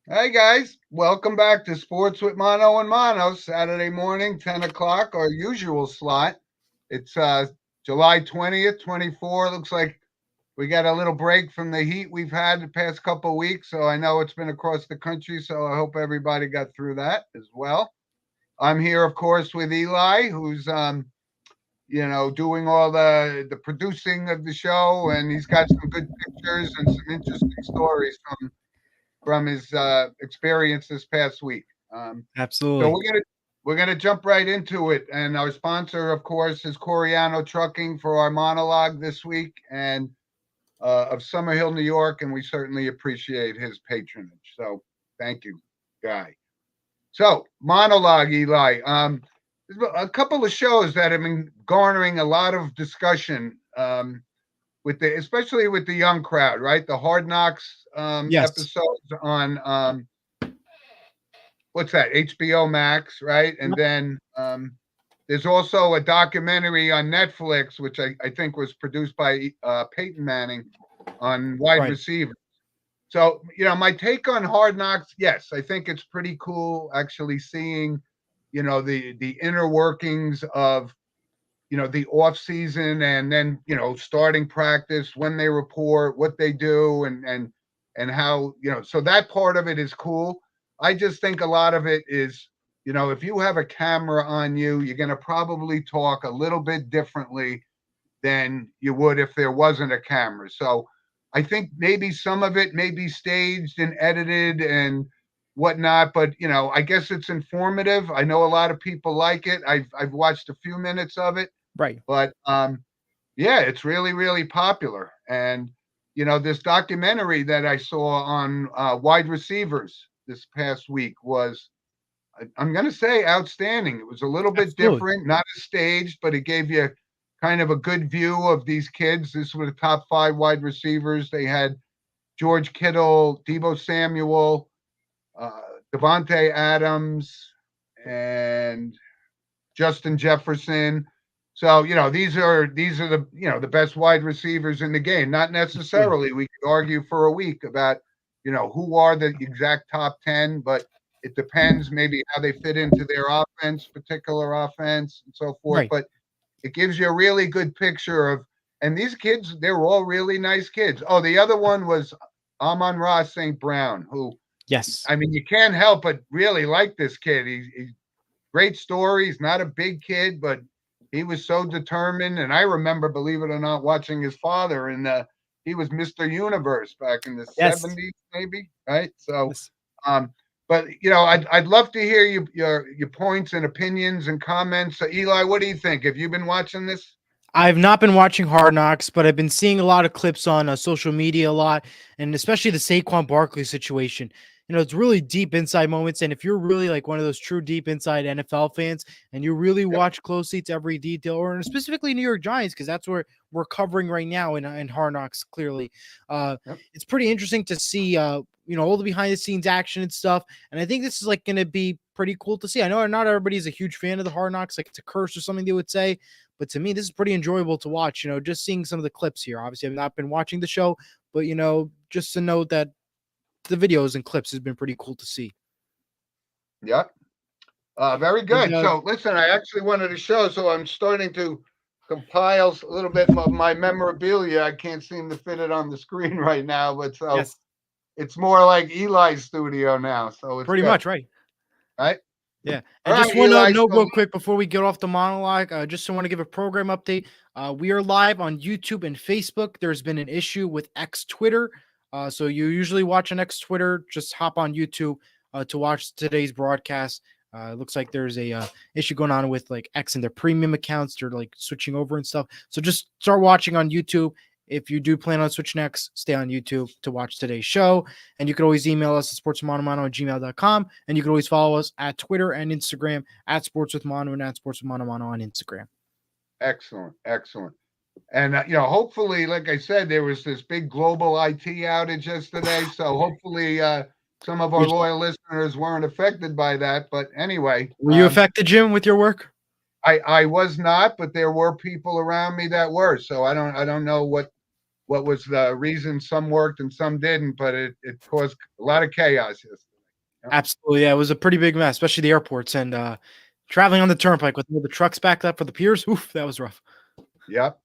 Hey guys, welcome back to Sports with Mono and Mono, Saturday morning, 10 o'clock, our usual slot. It's July 20th, 24. Looks like we got a little break from the heat we've had the past couple of weeks. So I know it's been across the country. So I hope everybody got through that as well. I'm here, of course, with Eli, who's doing all the producing of the show, and he's got some good pictures and some interesting stories from his experience this past week. So Absolutely. we're gonna jump right into it, and our sponsor, of course, is Coriano Trucking for our monologue this week, and of Summerhill, New York, and we certainly appreciate his patronage. So thank you, Guy. So monologue, Eli. There's a couple of shows that have been garnering a lot of discussion. Especially with the young crowd, right? The Hard Knocks Yes. episodes on what's that? HBO Max, right? And Yep. then there's also a documentary on Netflix, which I think was produced by Peyton Manning on wide Right. receiver. So, my take on Hard Knocks, yes, I think it's pretty cool actually seeing, the inner workings of, the off season and then, starting practice, when they report, what they do and how, so that part of it is cool. I just think a lot of it is, if you have a camera on you, you're going to probably talk a little bit differently than you would if there wasn't a camera. So I think maybe some of it may be staged and edited and whatnot, but I guess it's informative. I know a lot of people like it. I've watched a few minutes of it, Right. but yeah, it's really really popular. And this documentary that I saw on wide receivers this past week was, I'm going to say, outstanding. It was a little bit Absolutely. different, not as staged, but it gave you kind of a good view of these kids. This were the top five wide receivers. They had George Kittle, Debo Samuel, uh, Devontae Adams, and Justin Jefferson. So these are the best wide receivers in the game. Not Absolutely. necessarily. We could argue for a week about who are the exact top 10, but it depends maybe how they fit into their offense, particular offense, and so forth. Right. But it gives you a really good picture of, and these kids, they were all really nice kids. Oh, the other one was Amon-Ra St. Brown, who, Yes. I mean, you can't help but really like this kid. He's great story. He's not a big kid, but he was so determined. And I remember, believe it or not, watching his father, and he was Mr. Universe back in the Yes. 70s, maybe, right? So, Yes. um, but I'd love to hear your points and opinions and comments. So, Eli, what do you think? Have you been watching this? I've not been watching Hard Knocks, but I've been seeing a lot of clips on social media a lot, and especially the Saquon Barkley situation. It's really deep inside moments, and if you're really like one of those true deep inside NFL fans, and you really Yep. watch closely to every detail, or specifically New York Giants, because that's where we're covering right now in Hard Knocks. Clearly, uh, Yep. it's pretty interesting to see, all the behind the scenes action and stuff. And I think this is like going to be pretty cool to see. I know not everybody's a huge fan of the Hard Knocks, like it's a curse or something they would say, but to me, this is pretty enjoyable to watch. Just seeing some of the clips here. Obviously, I've not been watching the show, but just to note that the videos and clips has been pretty cool to see. Yep. Very And good. So, listen, I actually wanted to show, so I'm starting to compile a little bit of my memorabilia. I can't seem to fit it on the screen right now, but so yes, it's more like Eli's studio now. So it's pretty good, much right. right? Yeah, All and just right, one Eli. note So real quick before we get off the monologue. Just want to give a program update. We are live on YouTube and Facebook. There's been an issue with X Twitter. So you usually watch on X Twitter. Just hop on YouTube to watch today's broadcast. It looks like there's a issue going on with like X and their premium accounts. They're like switching over and stuff. So just start watching on YouTube. If you do plan on switching X, stay on YouTube to watch today's show. And you can always email us at sportsmonomano@gmail.com. And you can always follow us at Twitter and Instagram at Sports with Mono and at Sports with Mono on Instagram. excellent, excellent. And hopefully, like I said, there was this big global IT outage yesterday. So hopefully, some of our Were, loyal listeners weren't affected by that. But anyway, were you affected, Jim, with your work? I was not, but there were people around me that were. So I don't know what was the reason some worked and some didn't, but it caused a lot of chaos yesterday. Absolutely. Yeah, it was a pretty big mess, especially the airports and traveling on the turnpike with all the trucks backed up for the piers. Oof, that was rough. Yep.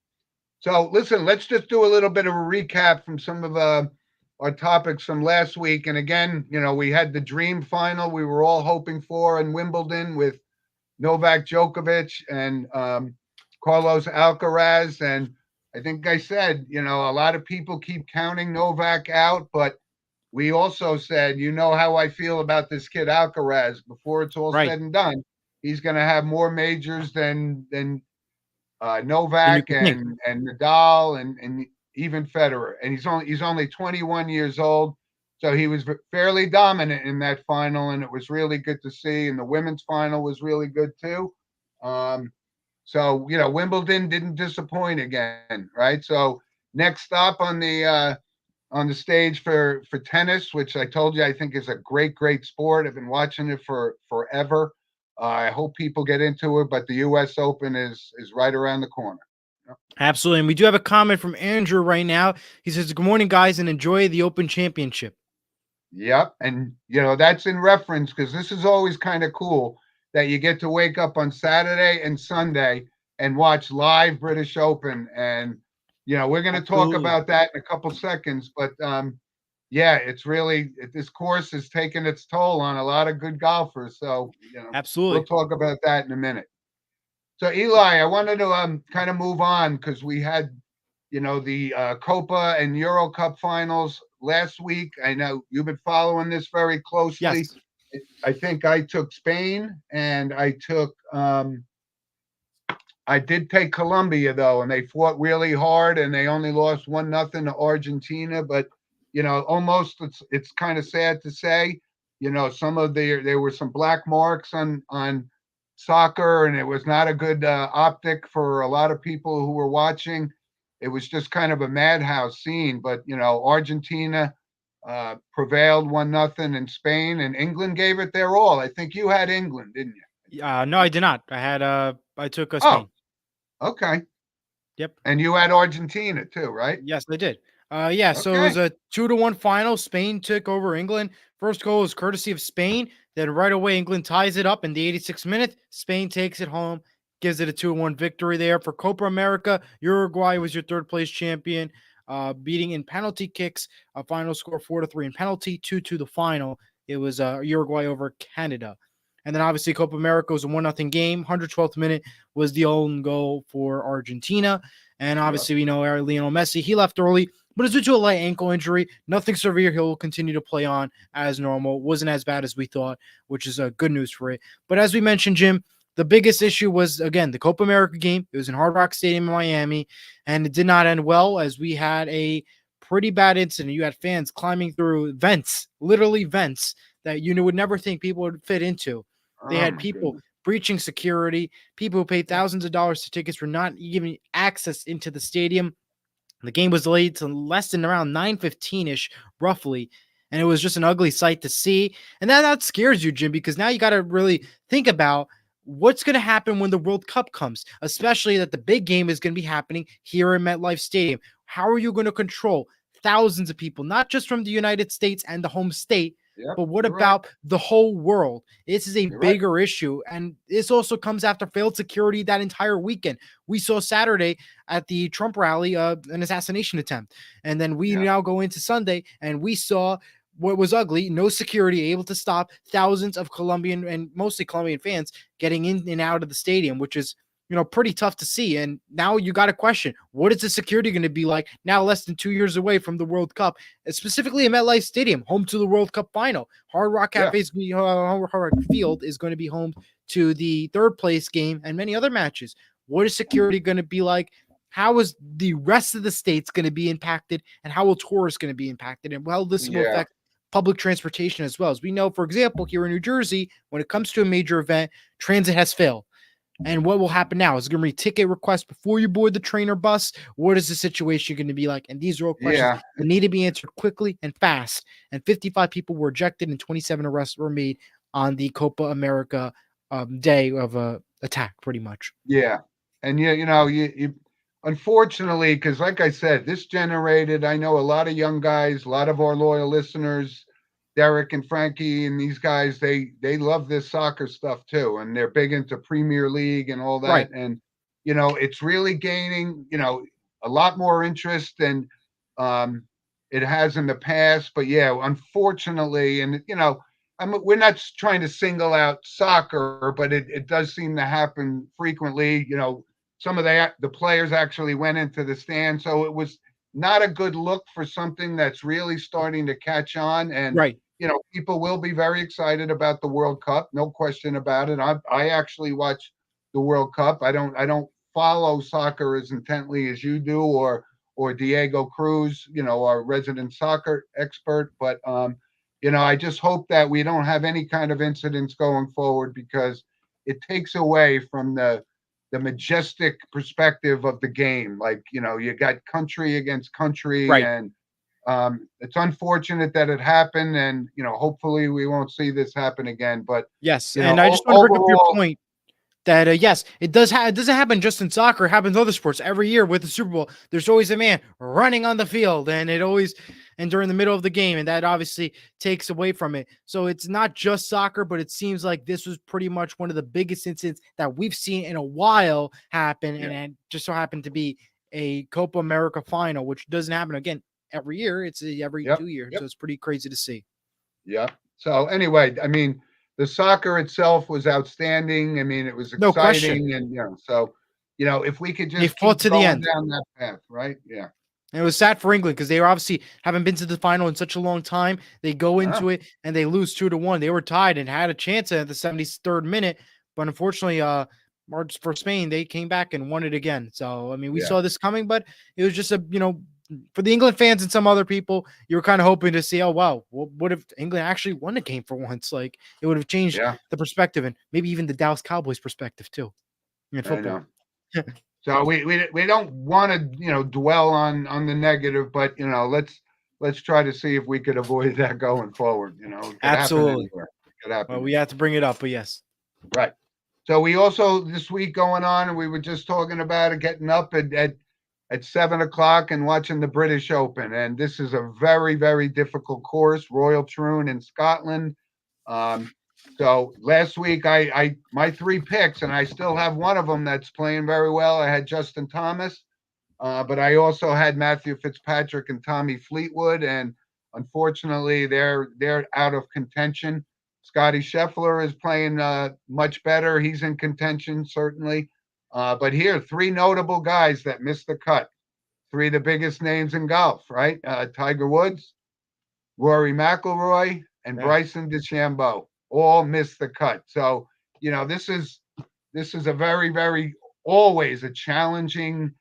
So listen, let's just do a little bit of a recap from some of our topics from last week. And again, we had the dream final we were all hoping for in Wimbledon with Novak Djokovic and Carlos Alcaraz. And I think I said, a lot of people keep counting Novak out, but we also said, how I feel about this kid Alcaraz. Before it's all Right. said and done, he's going to have more majors than And you Novak can think. and Nadal and even Federer. And he's only 21 years old. So he was fairly dominant in that final, and it was really good to see. And the women's final was really good too. So Wimbledon didn't disappoint again, right? So next up on the stage for tennis, which I told you I think is a great sport. I've been watching it for forever. I hope people get into it, but the U.S. Open is right around the corner. Absolutely. And we do have a comment from Andrew right now. He says, "Good morning, guys, and enjoy the Open Championship." Yep, and that's in reference because this is always kind of cool that you get to wake up on Saturday and Sunday and watch live British Open, and we're going to talk Absolutely. about that in a couple seconds, but yeah, it's really this course is taking its toll on a lot of good golfers. So we'll Absolutely. talk about that in a minute. So Eli, I wanted to kind of move on because we had the Copa and Euro Cup finals last week. I know you've been following this very closely. Yes. I think I took Spain and I did take Colombia though, and they fought really hard and they only lost 1-0 to Argentina. But almost it's kind of sad to say, some of there were some black marks on soccer, and it was not a good optic for a lot of people who were watching. It was just kind of a madhouse scene. But Argentina prevailed 1-0 in Spain, and England gave it their all. I think you had England, didn't you? No, I did not. I took Oh, Spain. okay. Yep. And you had Argentina too, right? Yes, I did. Yeah, so it Okay. was a 2-1 final. Spain took over England. First goal was courtesy of Spain. Then right away, England ties it up in the 86th minute. Spain takes it home, gives it a 2-1 victory there. For Copa America, Uruguay was your third place champion, beating in penalty kicks. A final score 4-3 in penalty, 2-2 the final. It was Uruguay over Canada. And then obviously Copa America was a 1-0 game. 112th minute was the own goal for Argentina. And Yeah. obviously, we know Lionel Messi, he left early, but it's due to a light ankle injury. Nothing severe. He'll continue to play on as normal. Wasn't as bad as we thought, which is good news for it. But as we mentioned, Jim, the biggest issue was, again, the Copa America game. It was in Hard Rock Stadium in Miami, and it did not end well as we had a pretty bad incident. You had fans climbing through vents, literally vents, that you would never think people would fit into. They Oh had my people goodness. breaching security. People who paid thousands of dollars to tickets were not given access into the stadium. The game was delayed to less than around 9:15ish, roughly, and it was just an ugly sight to see. And that scares you, Jim, because now you got to really think about what's going to happen when the World Cup comes, especially that the big game is going to be happening here in MetLife Stadium. How are you going to control thousands of people, not just from the United States and the home state, Yep, but what you're right. about the whole world? This is a You're right. bigger issue. And this also comes after failed security that entire weekend. We saw Saturday at the Trump rally an assassination attempt. And then we Yeah. now go into Sunday and we saw what was ugly, no security able to stop thousands of Colombian and mostly Colombian fans getting in and out of the stadium, which is pretty tough to see. And now you got a question, what is the security going to be like now less than 2 years away from the World Cup, specifically in MetLife Stadium, home to the World Cup final? Hard Rock Yeah. Hard Rock Field is going to be home to the third place game and many other matches. What is security going to be like? How is the rest of the states going to be impacted, and how will tourists going to be impacted, and how this will Yeah. affect public transportation as well? As we know, for example, here in New Jersey, when it comes to a major event, transit has failed. And what will happen now? Is it going to be ticket request before you board the train or bus? What is the situation going to be like? And these are all questions Yeah. that need to be answered quickly and fast. And 55 people were ejected and 27 arrests were made on the Copa America day of attack, pretty much. Yeah. And you unfortunately, because like I said, this generated, I know a lot of young guys, a lot of our loyal listeners, Derek and Frankie and these guys, they love this soccer stuff too, and they're big into Premier League and all Right. that. And it's really gaining a lot more interest than um, it has in the past. But yeah, unfortunately, and we're not trying to single out soccer, but it does seem to happen frequently. Some of the players actually went into the stand, so it was not a good look for something that's really starting to catch on. And Right. people will be very excited about the World Cup, no question about it. I actually watch the World Cup. I don't follow soccer as intently as you do, or Diego Cruz, our resident soccer expert. But I just hope that we don't have any kind of incidents going forward, because it takes away from the majestic perspective of the game. Like, you got country against country, Right. and it's unfortunate that it happened, and hopefully we won't see this happen again. But Yes. And I just want to bring up your overall, point that yes, it does. It doesn't happen just in soccer. It happens in other sports. Every year with the Super Bowl, there's always a man running on the field, and during the middle of the game, and that obviously takes away from it. So it's not just soccer, but it seems like this was pretty much one of the biggest incidents that we've seen in a while happen, yeah, and it just so happened to be a Copa America final, which doesn't happen again every year. It's every yep, 2 years, yep, so it's pretty crazy to see. yep. So anyway, I mean, the soccer itself was outstanding. I mean, it was No question. exciting, and if we could They just fought keep to the going end. down that path, right? Yeah. And it was sad for England because they were obviously haven't been to the final in such a long time. They go Ah, into it and they lose 2-1. They were tied and had a chance at the 73rd minute, but unfortunately, for Spain, they came back and won it again. So I mean, we yeah, saw this coming, but it was just for the England fans and some other people, you were kind of hoping to see, oh wow, what if England actually won a game for once? Like it would have changed yeah. the perspective and maybe even the Dallas Cowboys perspective too in I football. know. So we don't want to dwell on the negative, but let's try to see if we could avoid that going forward. It could happen Absolutely. anywhere. It could happen Well, we anywhere. have to bring it up, but yes. Right. So we also this week going on, and we were just talking about it, getting up at 7 o'clock and watching the British Open. And this is a very, very difficult course, Royal Troon in Scotland. Um, so last week I my three picks, and I still have one of them that's playing very well. I had Justin Thomas, but I also had Matthew Fitzpatrick and Tommy Fleetwood, and unfortunately they're out of contention. Scotty Scheffler is playing much better. He's in contention certainly, but here three notable guys that missed the cut. Three of the biggest names in golf, right? Tiger Woods, Rory McIlroy, and Yeah. Bryson DeChambeau all missed the cut. So this is a very, very always a challenging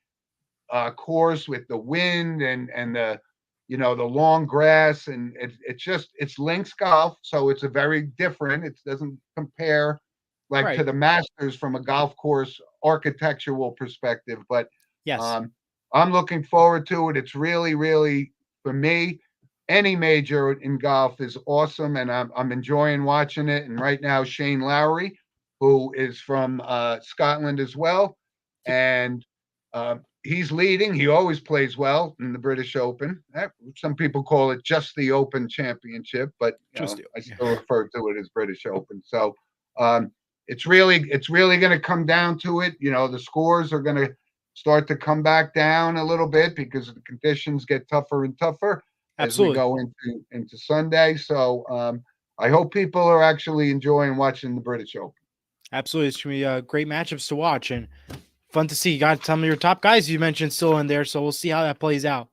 course with the wind and the long grass, and it's links golf, so it's a very different. It doesn't compare like to Right. the Masters from a golf course architectural perspective, but Yes. um, I'm looking forward to it. It's really, really for me. Any major in golf is awesome, and I'm enjoying watching it. And right now, Shane Lowry, who is from Scotland as well, Yep. and he's leading. He always plays well in the British Open. Some people call it just the Open Championship, but Just I yeah. still refer to it as British Open. So um, it's really going to come down to it. The scores are going to start to come back down a little bit because the conditions get tougher and tougher as we Absolutely. go into Sunday. So I hope people are actually enjoying watching the British Open. Absolutely. It's gonna be great matchups to watch and fun to see. You got some of your top guys you mentioned still in there, so we'll see how that plays out.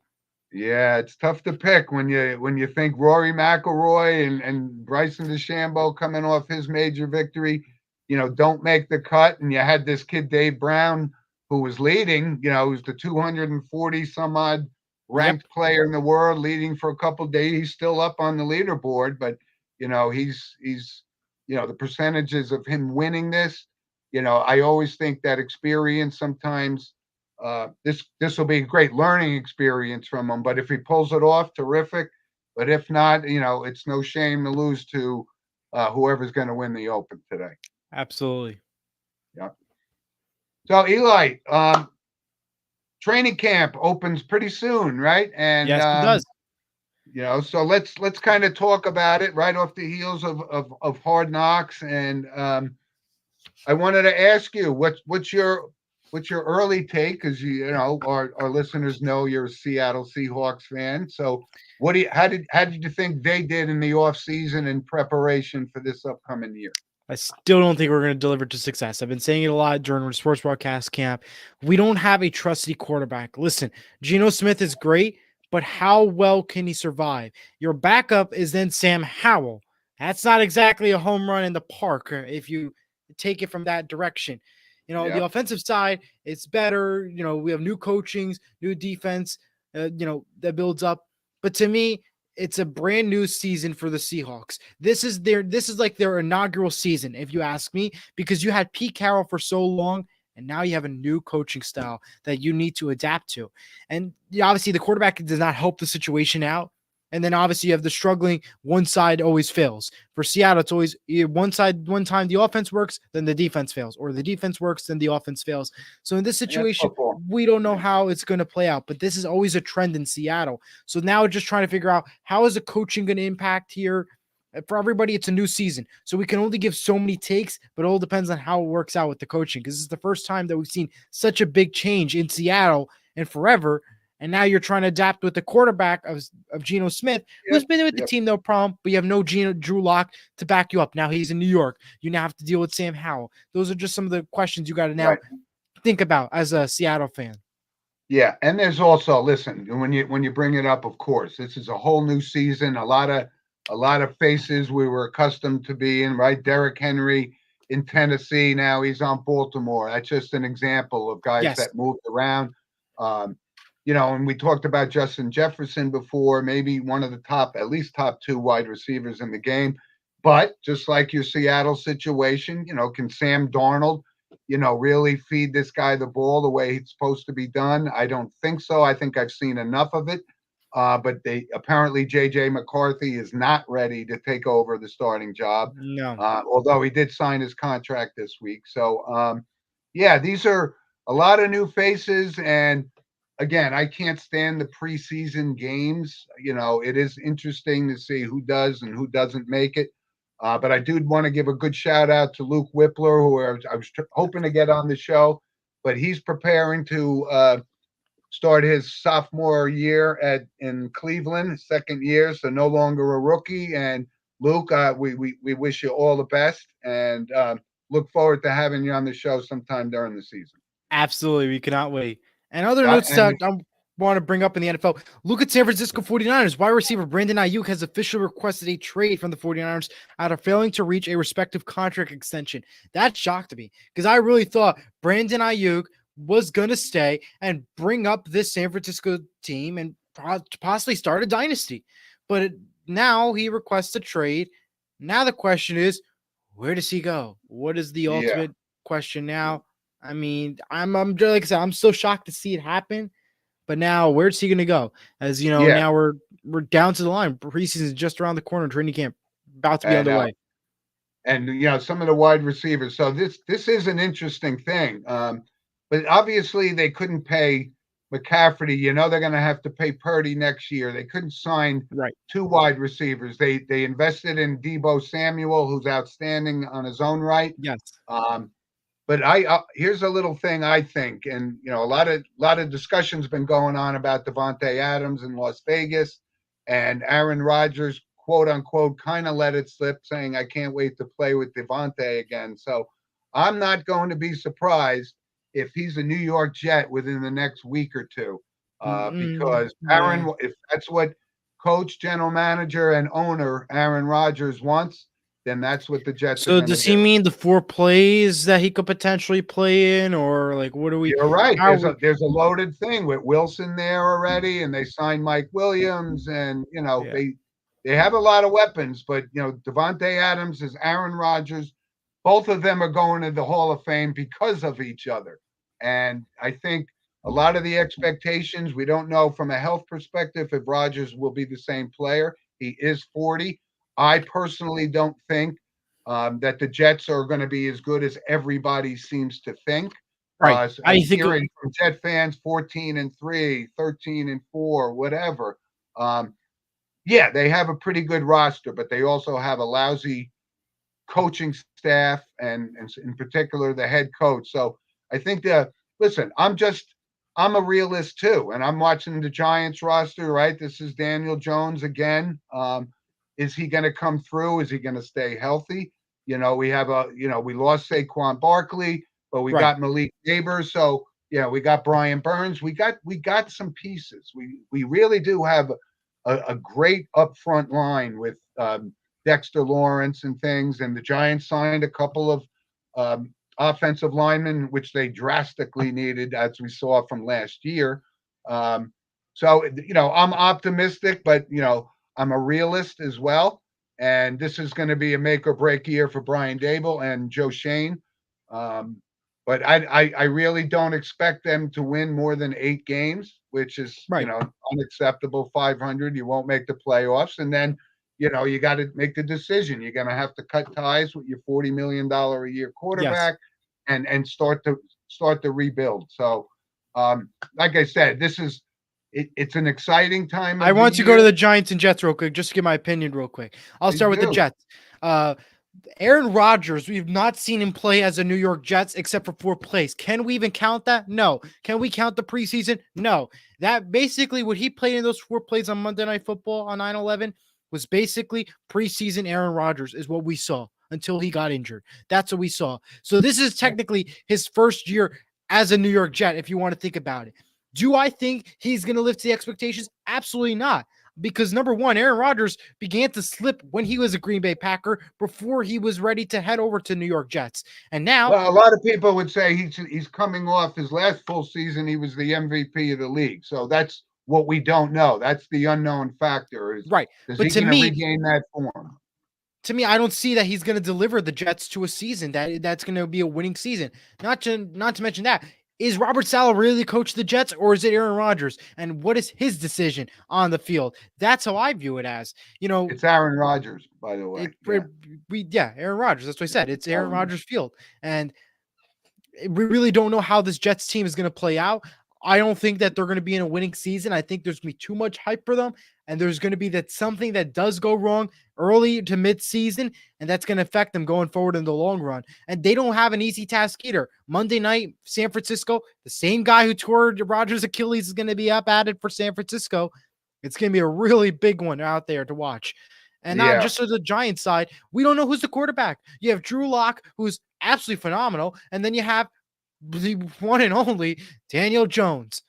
Yeah, it's tough to pick when you think Rory McIlroy and Bryson DeChambeau coming off his major victory, don't make the cut, and you had this kid Dave Brown who was leading, who's the 240 some odd Yep. ranked player in the world, leading for a couple of days. He's still up on the leaderboard, but he's the percentages of him winning this. I always think that experience sometimes this will be a great learning experience from him. But if he pulls it off, terrific. But if not, it's no shame to lose to whoever's going to win the Open today. Absolutely. Yeah. So Eli, training camp opens pretty soon, right? And Yes, it does. So let's kind of talk about it right off the heels of Hard Knocks, and I wanted to ask you what's your early take, because our listeners know you're a Seattle Seahawks fan. So how did you think they did in the off season in preparation for this upcoming year? I still don't think we're going to deliver to success. I've been saying it a lot during sports broadcast camp. We don't have a trusty quarterback. Listen, Geno Smith is great, but how well can he survive? Your backup is then Sam Howell. That's not exactly a home run in the park if you take it from that direction. The Yep. offensive side, it's better. We have new coachings, new defense, that builds up. But to me, it's a brand new season for the Seahawks. This is like their inaugural season, if you ask me, because you had Pete Carroll for so long, and now you have a new coaching style that you need to adapt to. And obviously, the quarterback does not help the situation out. And then obviously you have the struggling one side always fails. For Seattle, it's always one side, one time the offense works, then the defense fails, or the defense works, then the offense fails. So in this And that's situation, football. we don't know Yeah. how it's going to play out, but this is always a trend in Seattle. So now just trying to figure out how is the coaching going to impact here. For everybody, it's a new season. So we can only give so many takes, but it all depends on how it works out with the coaching. Because this is the first time that we've seen such a big change in Seattle and forever. And now you're trying to adapt with the quarterback of Geno Smith, Yep. who's been with the Yep. team, no problem, but you have no Drew Lock to back you up. Now he's in New York. You now have to deal with Sam Howell. Those are just some of the questions you got to now Right. think about as a Seattle fan. Yeah, and there's also, listen, when you bring it up, of course, this is a whole new season. A lot of faces we were accustomed to being, right? Derrick Henry in Tennessee, now he's on Baltimore. That's just an example of guys Yes. that moved around. Um, and we talked about Justin Jefferson before, maybe one of the at least top two wide receivers in the game. But just like your Seattle situation, can Sam Darnold really feed this guy the ball the way it's supposed to be done? I don't think so. I think I've seen enough of it. But apparently JJ McCarthy is not ready to take over the starting job, No. although he did sign his contract this week. So, yeah, these are a lot of new faces. And again, I can't stand the preseason games. It is interesting to see who does and who doesn't make it. But I do want to give a good shout out to Luke Whippler, who I was hoping to get on the show, but he's preparing to start his sophomore year in Cleveland, second year, so no longer a rookie. And Luke, we wish you all the best, and look forward to having you on the show sometime during the season. Absolutely. We cannot wait. And other Yeah, notes and that I want to bring up in the NFL. Look at San Francisco 49ers. Wide receiver Brandon Ayuk has officially requested a trade from the 49ers after failing to reach a respective contract extension. That shocked me because I really thought Brandon Ayuk was going to stay and bring up this San Francisco team and possibly start a dynasty. But now he requests a trade. Now the question is, where does he go? What is the yeah, ultimate question now? I mean, I'm like I said, I'm so shocked to see it happen. But now, where's he going to go? As you know, yeah, now we're down to the line. Preseason is just around the corner. Training camp about to be and underway. some of the wide receivers. So this is an interesting thing. But obviously they couldn't pay McCaffrey. They're going to have to pay Purdy next year. They couldn't sign Right. two wide receivers. They invested in Deebo Samuel, who's outstanding on his own right. Yes. But here's a little thing I think, and a lot of discussion's been going on about Devontae Adams in Las Vegas, and Aaron Rodgers, quote unquote, kind of let it slip, saying I can't wait to play with Devontae again. So I'm not going to be surprised if he's a New York Jet within the next week or two, because Yeah. if that's what coach, general manager, and owner Aaron Rodgers wants, then that's what the Jets are So going to does he do. mean the 4 plays that he could potentially play in, or like what are we? You're right. How are we? There's a loaded thing with Wilson there already, and they signed Mike Williams, and Yeah. they have a lot of weapons. But Devontae Adams is Aaron Rodgers. Both of them are going to the Hall of Fame because of each other, and I think a lot of the expectations, we don't know from a health perspective if Rodgers will be the same player. He is 40. I personally don't think that the Jets are going to be as good as everybody seems to think. Right. I I'm think hearing from Jet fans 14-3, 13-4, whatever. Um, Yeah, they have a pretty good roster, but they also have a lousy coaching staff and in particular the head coach. So I think that listen, I'm a realist too, and I'm watching the Giants roster. Right, this is Daniel Jones again. Is he going to come through? Is he going to stay healthy? We have we lost Saquon Barkley, but we Right. got Malik Neighbors. So we got Brian Burns. We got some pieces. We really do have a great upfront line with Dexter Lawrence and things. And the Giants signed a couple of offensive linemen, which they drastically needed, as we saw from last year. So I'm optimistic, but I'm a realist as well. And this is going to be a make or break year for Brian Dable and Joe Shane. Um, but I really don't expect them to win more than 8 games, which is Right. unacceptable. 500, you won't make the playoffs, and then you got to make the decision. You're going to have to cut ties with your $40 million a year Yes. quarterback, and start the rebuild. So, like I said, it's an exciting time I of the want to go to year. the Giants and Jets real quick, just to get my opinion real quick. I'll Please start with the do. Jets. Aaron Rodgers, we've not seen him play as a New York Jets except for 4 plays. Can we even count that? No. Can we count the preseason? No. That basically what he played in those 4 plays on Monday Night Football on 9/11 was basically preseason Aaron Rodgers is what we saw until he got injured. That's what we saw. So this is technically his first year as a New York Jet, if you want to think about it. Do I think he's going to lift the expectations? Absolutely not. Because number one, Aaron Rodgers began to slip when he was a Green Bay Packer before he was ready to head over to New York Jets. And now, Well, a lot of people would say he's coming off his last full season. He was the MVP of the league. So that's what we don't know. That's the unknown factor. right. Is But he going to regain that form? to me, I don't see that he's going to deliver the Jets to a season that's going to be a winning season. Not to mention that, is Robert Saleh really the coach of the Jets, or is it Aaron Rodgers? And what is his decision on the field? That's how I view it as. It's Aaron Rodgers, by the It, way. Yeah, Aaron Rodgers. That's what I said. It's Aaron Aaron. Rodgers Field, and we really don't know how this Jets team is going to play out. I don't think that they're going to be in a winning season. I think there's going to be too much hype for them, and there's going to be that something that does go wrong early to mid-season, and that's going to affect them going forward in the long run. And they don't have an easy task either. Monday night, San Francisco, the same guy who tore Rodgers' Achilles is going to be up at it for San Francisco. It's going to be a really big one out there to watch. And not Yeah. just to the Giants side, we don't know who's the quarterback. You have Drew Lock, who's absolutely phenomenal, and then you have the one and only Daniel Jones.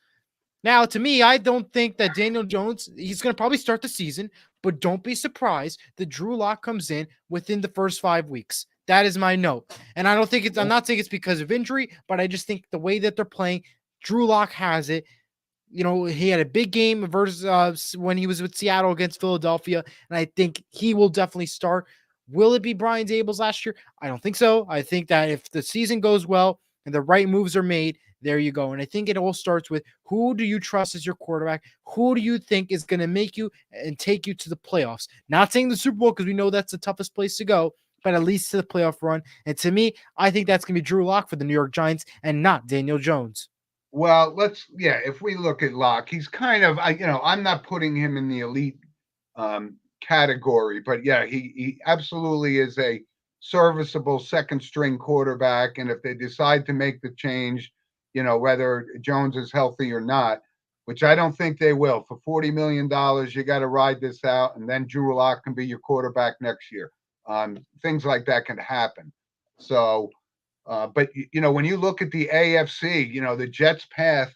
Now, to me, I don't think that Daniel Jones, he's going to probably start the season, but don't be surprised that Drew Lock comes in within the first 5 weeks. That is my note. And I don't think I'm not saying it's because of injury, but I just think the way that they're playing, Drew Lock has it. He had a big game versus when he was with Seattle against Philadelphia, and I think he will definitely start. Will it be Brian Daboll's last year? I don't think so. I think that if the season goes well and the right moves are made, there you go. And I think it all starts with who do you trust as your quarterback? Who do you think is going to make you and take you to the playoffs? Not saying the Super Bowl because we know that's the toughest place to go, but at least to the playoff run. And to me, I think that's going to be Drew Lock for the New York Giants and not Daniel Jones. Well, if we look at Locke, he's kind of, I'm not putting him in the elite category, but yeah, he absolutely is a serviceable second string quarterback. And if they decide to make the change, whether Jones is healthy or not, which I don't think they will, for $40 million, you got to ride this out. And then Drew Lock can be your quarterback next year. Things like that can happen. So, but when you look at the AFC, the Jets' path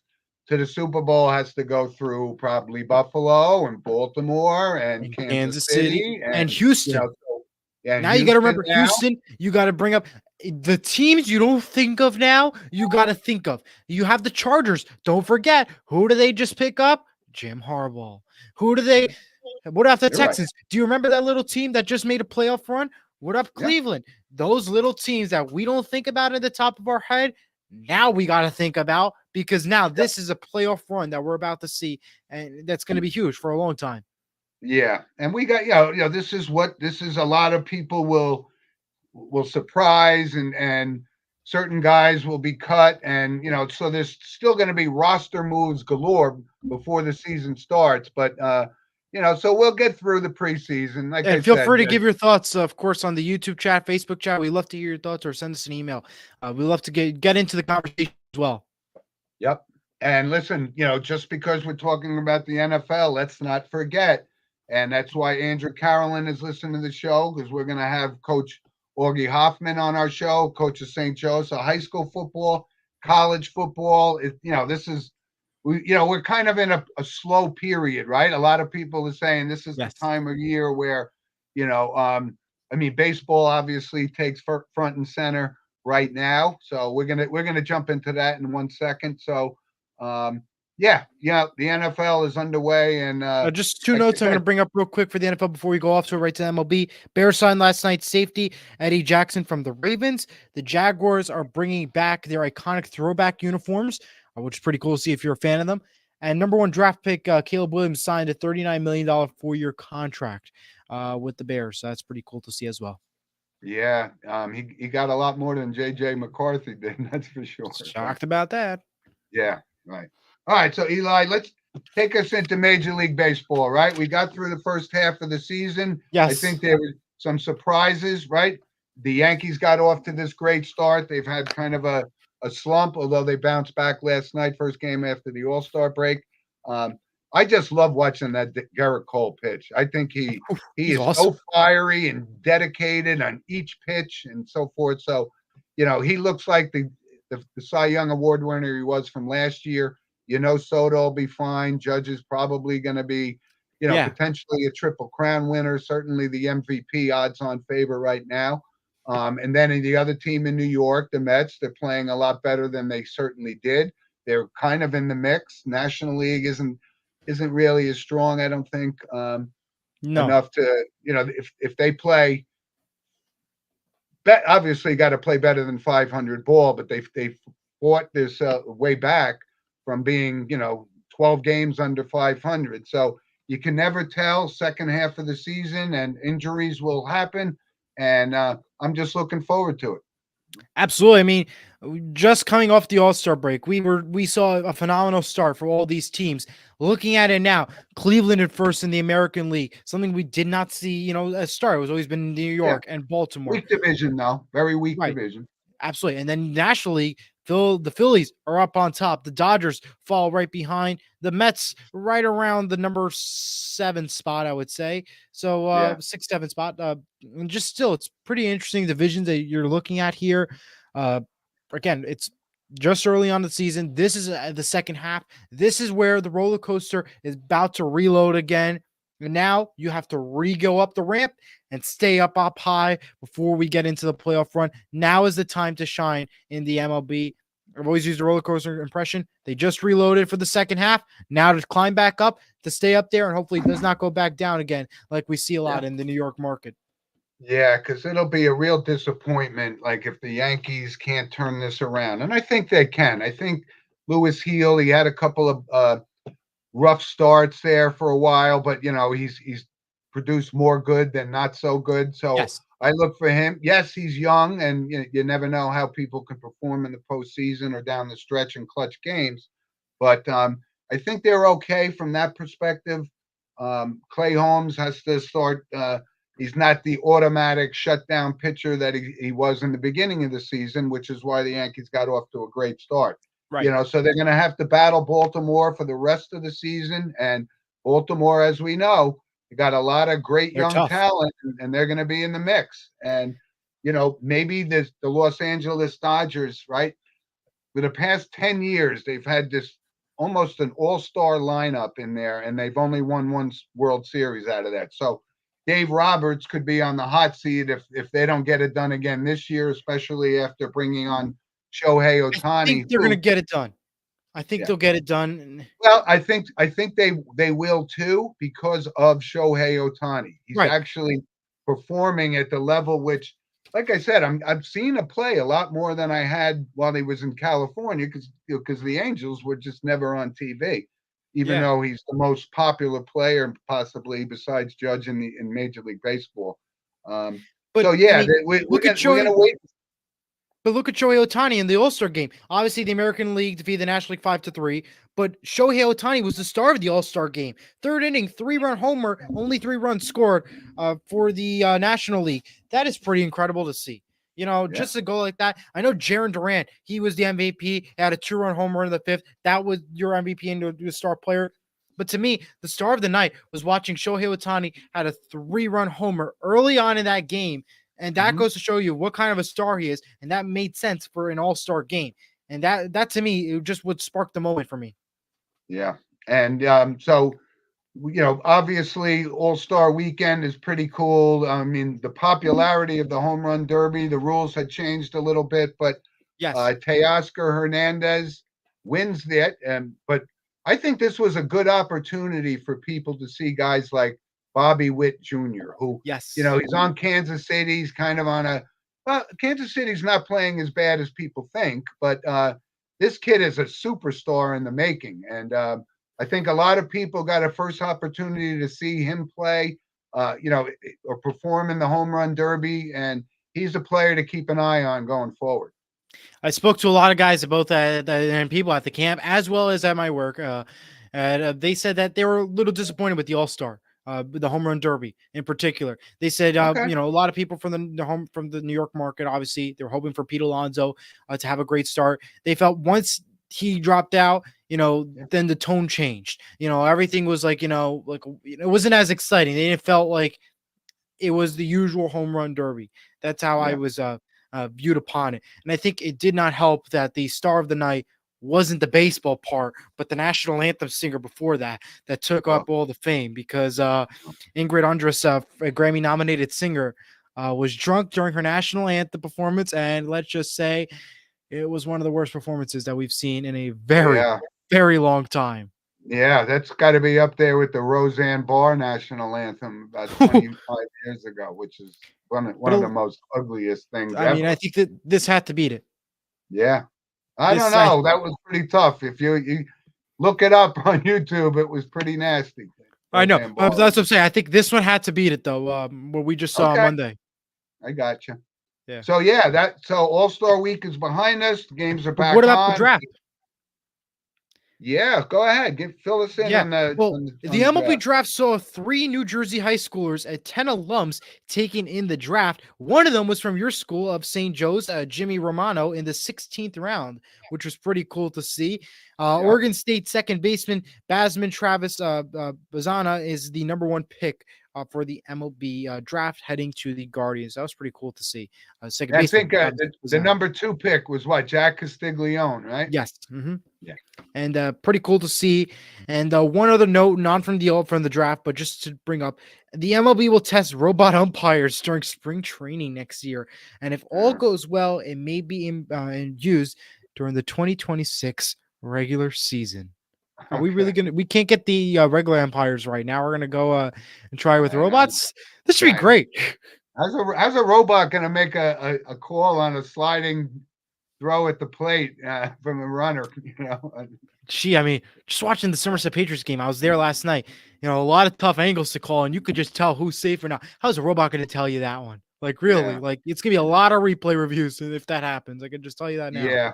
to the Super Bowl has to go through probably Buffalo and Baltimore and And Kansas Kansas City City and and Houston. and Now you got to Houston remember now. Houston. You got to bring up the teams you don't think of now. You got to think of. You have the Chargers. Don't forget who do they just pick up? Jim Harbaugh. Who do they? What about the You're right. Texans? Do you remember that little team that just made a playoff run? What up, Yeah. Cleveland? Those little teams that we don't think about at the top of our head. Now we got to think about because now this is a playoff run that we're about to see, and that's going to be huge for a long time. Yeah, and we got this is a lot of people will surprise and certain guys will be cut and so there's still going to be roster moves galore before the season starts, but so we'll get through the preseason. Like I And feel said, free to give your thoughts, of course, on the YouTube chat, Facebook chat. We love to hear your thoughts, or send us an email. We love to get into the conversation as well. yep. And listen, just because we're talking about the NFL, let's not forget, and that's why Andrew Carolyn is listening to the show, because we're going to have Coach Augie Hoffman on our show, coach of St. Joe's. So high school football, college football, this is we're kind of in a slow period, right? A lot of people are saying this is the Yes. time of year where, baseball obviously takes front and center right now. So we're gonna jump into that in 1 second. So, the NFL is underway, and Just two like I notes I'm going to said, bring up real quick for the NFL before we go off to right to MLB. Bears signed last night safety Eddie Jackson from the Ravens. The Jaguars are bringing back their iconic throwback uniforms, which is pretty cool to see if you're a fan of them. And number one draft pick Caleb Williams signed a $39 million 4-year contract with the Bears. So that's pretty cool to see as well. yeah, he got a lot more than JJ McCarthy did. That's for sure. Shocked about that. Yeah, right. All right, so Eli, let's take us into Major League Baseball, right? We got through the first half of the season. I Yes. think there were some surprises, right? The Yankees got off to this great start. They've had kind of a slump, although they bounced back last night, first game after the All-Star break. I just love watching that Garrett Cole pitch. I think he He's is awesome. so fiery and dedicated on each pitch and so forth. So, he looks like the Cy Young Award winner he was from last year. Soto will be fine. Judge is probably going to be, Yeah. potentially a Triple Crown winner. Certainly the MVP odds on favor right now. And then in the other team in New York, the Mets, they're playing a lot better than they certainly did. They're kind of in the mix. National League isn't really as strong, I don't think, No. enough to, if they play, obviously got to play better than 500 ball, but they fought this way back from being 12 games under 500. So you can never tell. Second half of the season, and injuries will happen, and I'm just looking forward to it. Absolutely. I mean, just coming off the All-Star break, we saw a phenomenal start for all these teams. Looking at it now, Cleveland at first in the American League, something we did not see, a start. It was always been New York and Baltimore. Weak division, though. Very weak Right. division. Absolutely. And then National League, the Phillies are up on top. The Dodgers fall right behind. The Mets right around the number 7 spot, I would say. So 6, 7 spot. And just still, it's pretty interesting divisions that you're looking at here. Again, it's just early on the season. This is the second half. This is where the roller coaster is about to reload again. And now you have to go up the ramp and stay up high before we get into the playoff run. Now is the time to shine in the MLB. I've always used a roller coaster impression. They just reloaded for the second half. Now to climb back up, to stay up there, and hopefully it does not go back down again like we see a lot in the New York market. Yeah, because it'll be a real disappointment, like if the Yankees can't turn this around. And I think they can. I think Lewis Heel, he had a couple of rough starts there for a while, but he's produced more good than not so good. So Yes. I look for him. Yes, he's young, and you never know how people can perform in the postseason or down the stretch in clutch games. But I think they're okay from that perspective. Clay Holmes has to start. He's not the automatic shutdown pitcher that he was in the beginning of the season, which is why the Yankees got off to a great start. Right. So they're going to have to battle Baltimore for the rest of the season. And Baltimore, as we know, they got a lot of great young talent, and they're going to be in the mix. And, maybe the Los Angeles Dodgers, right? For the past 10 years, they've had this almost an all-star lineup in there, and they've only won one World Series out of that. So Dave Roberts could be on the hot seat if they don't get it done again this year, especially after bringing on Shohei Ohtani. I think they're going to get it done. I think they'll get it done. Well, I think they will too, because of Shohei Ohtani. He's actually performing at the level which, like I said, I've seen him play a lot more than I had while he was in California, because the Angels were just never on TV, even though he's the most popular player possibly besides Judge in Major League Baseball. We're gonna wait. But look at Shohei Ohtani in the All-Star game. Obviously, the American League defeated the National League 5-3, but Shohei Ohtani was the star of the All-Star game. Third inning, 3-run homer, only 3 runs scored for the National League. That is pretty incredible to see. Yeah. Just to go like that. I know Jaron Durant, he was the MVP, had a 2-run homer in the 5th. That was your MVP and your star player. But to me, the star of the night was watching Shohei Ohtani had a 3-run homer early on in that game. And that goes to show you what kind of a star he is. And that made sense for an all-star game. And that to me, it just would spark the moment for me. Yeah. And so, obviously All-Star Weekend is pretty cool. I mean, the popularity of the home run derby, the rules had changed a little bit, but Yes. Teoscar Hernandez wins that. But I think this was a good opportunity for people to see guys like Bobby Witt Jr., who, Yes. He's on Kansas City. He's kind of on Kansas City's not playing as bad as people think, but this kid is a superstar in the making. And I think a lot of people got a first opportunity to see him play, or perform in the home run derby. And he's a player to keep an eye on going forward. I spoke to a lot of guys, both and people at the camp as well as at my work. And they said that they were a little disappointed with the All-Star, the home run derby in particular. They said, Okay. a lot of people from the New York market, obviously, they're hoping for Pete Alonso to have a great start. They felt once he dropped out, then the tone changed. Everything was like, it wasn't as exciting. They didn't felt like it was the usual home run derby. That's how I was viewed upon it. And I think it did not help that the star of the night wasn't the baseball part, but the national anthem singer before that took up all the fame, because Ingrid Andress, a Grammy nominated singer, was drunk during her national anthem performance. And let's just say it was one of the worst performances that we've seen in a very, very long time. Yeah, that's got to be up there with the Roseanne Barr national anthem about 25 years ago, which is one of the most ugliest things ever. I mean, I think that this had to beat it. Yeah. I don't know. That was pretty tough. If you look it up on YouTube, it was pretty nasty. I know. That's what I'm saying. I think this one had to beat it, though, what we just saw on Monday. I got you. Yeah. So, All-Star Week is behind us. The games are back on. What about the draft? Yeah, go ahead. Fill us in on the the MLB draft saw 3 New Jersey high schoolers and 10 alums taken in the draft. One of them was from your school of St. Joe's, Jimmy Romano, in the 16th round, which was pretty cool to see. Oregon State second baseman Basman Travis Bazana is the number 1 pick for the MLB draft, heading to the Guardians. That was pretty cool to see. Second baseman, I think the number 2 pick was Jack Castiglione, right? Yes. Mm-hmm. Yeah. And pretty cool to see. And one other note, not from the draft, but just to bring up, the MLB will test robot umpires during spring training next year. And if all goes well, it may be used during the 2026 regular season. Are we really we can't get the regular umpires right now. We're going to go and try with robots. This should be great. How's a robot going to make a call on a sliding throw at the plate from a runner? I mean, just watching the Somerset Patriots game, I was there last night. A lot of tough angles to call, and you could just tell who's safe or not. How's a robot going to tell you that one? Like, really? Like, it's going to be a lot of replay reviews if that happens. I can just tell you that now. Yeah.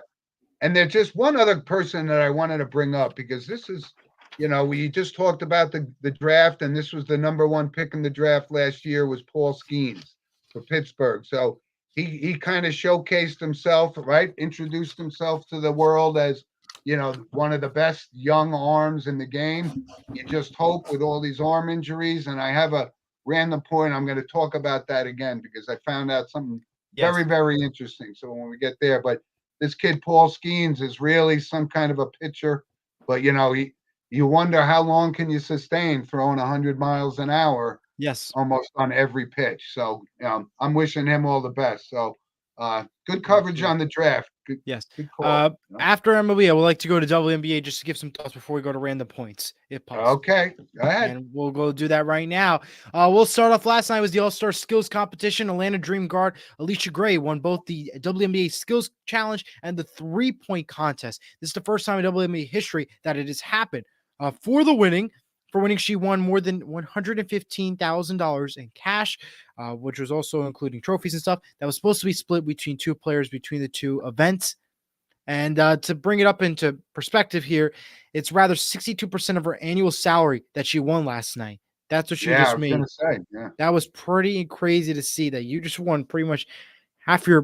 And there's just one other person that I wanted to bring up, because this is, we just talked about the draft, and this was the number 1 pick in the draft last year was Paul Skeens for Pittsburgh. So he kind of showcased himself, right? Introduced himself to the world as, one of the best young arms in the game. You just hope with all these arm injuries. And I have a random point. I'm going to talk about that again, because I found out something very, very interesting. So when we get there, but this kid, Paul Skeens, is really some kind of a pitcher, but you wonder how long can you sustain throwing 100 miles an hour? Yes, almost on every pitch. So I'm wishing him all the best. So good coverage on the draft. Good, yes. Good call. After MLB, I would like to go to WNBA just to give some thoughts before we go to random points, if possible. Okay, go ahead. And we'll go do that right now. We'll start off. Last night was the All-Star Skills Competition. Atlanta Dream guard Alicia Gray won both the WNBA Skills Challenge and the 3-point contest. This is the first time in WNBA history that it has happened. For winning, she won more than $115,000 in cash, which was also including trophies and stuff. That was supposed to be split between 2 players between the 2 events. And to bring it up into perspective here, it's rather 62% of her annual salary that she won last night. That's what she Yeah, I just was made. gonna say, yeah. That was pretty crazy to see that you just won pretty much